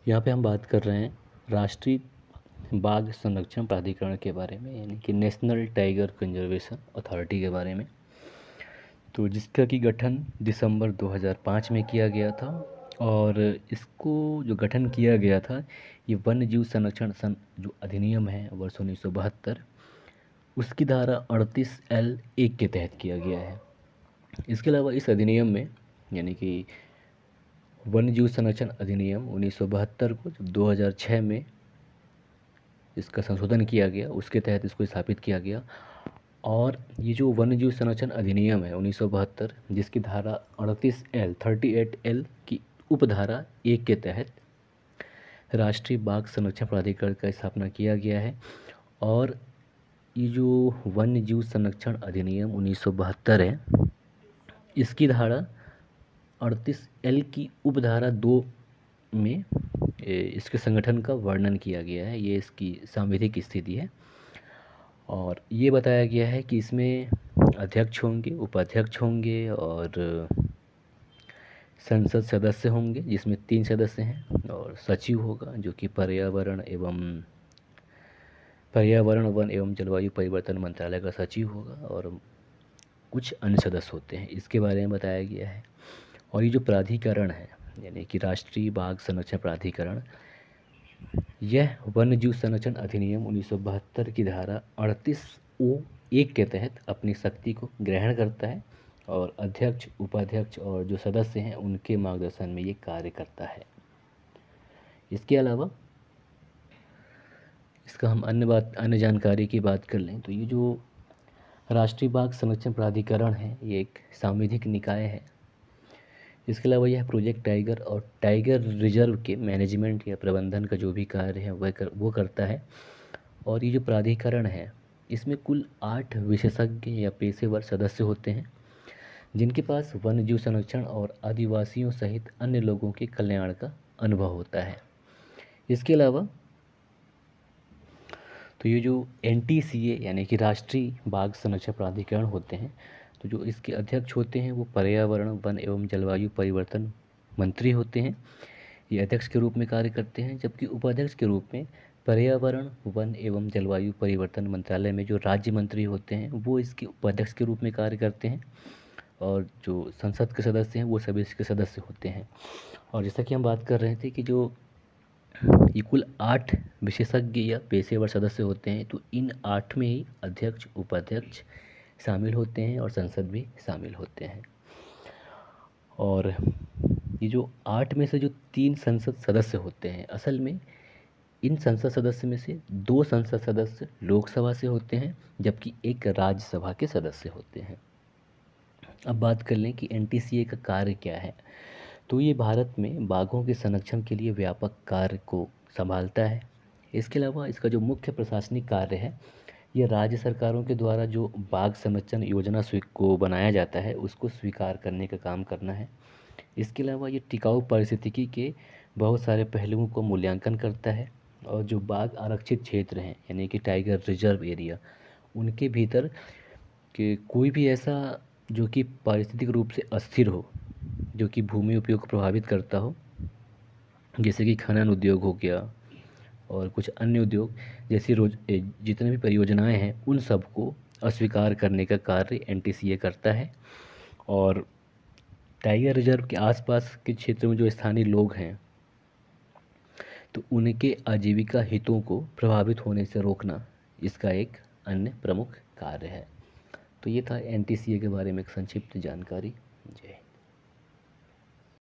यहाँ पे हम बात कर रहे हैं राष्ट्रीय बाघ संरक्षण प्राधिकरण के बारे में, यानी कि नेशनल टाइगर कंजर्वेशन अथॉरिटी के बारे में। तो जिसका कि गठन दिसंबर 2005 में किया गया था और इसको जो गठन किया गया था, ये वन्य जीव संरक्षण जो अधिनियम है वर्ष 1972, उसकी धारा 38L(1) के तहत किया गया है। इसके अलावा इस अधिनियम में, यानी कि वन्य जीव संरक्षण अधिनियम 1972 को जब 2006 में इसका संशोधन किया गया, उसके तहत इसको स्थापित किया गया। और ये जो वन्य जीव संरक्षण अधिनियम है 1972, जिसकी धारा 38L की उपधारा 1 के तहत राष्ट्रीय बाघ संरक्षण प्राधिकरण का स्थापना किया गया है। और ये जो वन्य जीव संरक्षण अधिनियम 1972 है, इसकी धारा 38L की उपधारा 2 में इसके संगठन का वर्णन किया गया है। ये इसकी सांविधिक स्थिति है और ये बताया गया है कि इसमें अध्यक्ष होंगे, उपाध्यक्ष होंगे और संसद सदस्य होंगे, जिसमें 3 सदस्य हैं, और सचिव होगा जो कि पर्यावरण वन एवं जलवायु परिवर्तन मंत्रालय का सचिव होगा, और कुछ अन्य सदस्य होते हैं। इसके बारे में बताया गया है। और ये जो प्राधिकरण है, यानी कि राष्ट्रीय बाघ संरक्षण प्राधिकरण, यह वन्य जीव संरक्षण अधिनियम 1972 की धारा 38O(1) के तहत अपनी शक्ति को ग्रहण करता है और अध्यक्ष, उपाध्यक्ष और जो सदस्य हैं उनके मार्गदर्शन में ये कार्य करता है। इसके अलावा इसका हम अन्य जानकारी की बात कर लें तो ये जो राष्ट्रीय बाघ संरक्षण प्राधिकरण है, ये एक सांविधिक निकाय है। इसके अलावा यह प्रोजेक्ट टाइगर और टाइगर रिजर्व के मैनेजमेंट या प्रबंधन का जो भी कार्य है वो करता है। और ये जो प्राधिकरण है, इसमें कुल 8 विशेषज्ञ या पेशेवर सदस्य होते हैं, जिनके पास वन्यजीव संरक्षण और आदिवासियों सहित अन्य लोगों के कल्याण का अनुभव होता है। इसके अलावा तो ये जो NTCA यानी कि राष्ट्रीय बाघ संरक्षण प्राधिकरण होते हैं, तो जो इसके अध्यक्ष होते हैं वो पर्यावरण, वन एवं जलवायु परिवर्तन मंत्री होते हैं। ये अध्यक्ष के रूप में कार्य करते हैं, जबकि उपाध्यक्ष के रूप में पर्यावरण, वन एवं जलवायु परिवर्तन मंत्रालय में जो राज्य मंत्री होते हैं वो इसके उपाध्यक्ष के रूप में कार्य करते हैं। और जो संसद के सदस्य हैं वो सभी इसके सदस्य होते हैं। और जैसा कि हम बात कर रहे थे कि जो ये कुल 8 विशेषज्ञ या पेशेवर सदस्य होते हैं, तो इन 8 में ही अध्यक्ष, उपाध्यक्ष शामिल होते हैं और संसद भी शामिल होते हैं। और ये जो 8 में से जो 3 संसद सदस्य होते हैं, असल में इन संसद सदस्य में से 2 संसद सदस्य लोकसभा से होते हैं, जबकि 1 राज्यसभा के सदस्य होते हैं। अब बात कर लें कि NTCA का कार्य क्या है। तो ये भारत में बाघों के संरक्षण के लिए व्यापक कार्य को संभालता है। इसके अलावा इसका जो मुख्य प्रशासनिक कार्य है, ये राज्य सरकारों के द्वारा जो बाघ संरक्षण योजना को बनाया जाता है उसको स्वीकार करने का काम करना है। इसके अलावा ये टिकाऊ पारिस्थितिकी के बहुत सारे पहलुओं को मूल्यांकन करता है। और जो बाघ आरक्षित क्षेत्र हैं, यानी कि टाइगर रिजर्व एरिया, उनके भीतर कि कोई भी ऐसा जो कि पारिस्थितिक रूप से अस्थिर हो, जो कि भूमि उपयोग को प्रभावित करता हो, जैसे कि खनन उद्योग हो गया और कुछ अन्य उद्योग जैसी जितने भी परियोजनाएं हैं, उन सब को अस्वीकार करने का कार्य NTCA करता है। और टाइगर रिजर्व के आसपास के क्षेत्र में जो स्थानीय लोग हैं, तो उनके आजीविका हितों को प्रभावित होने से रोकना इसका एक अन्य प्रमुख कार्य है। तो ये था NTCA के बारे में एक संक्षिप्त जानकारी।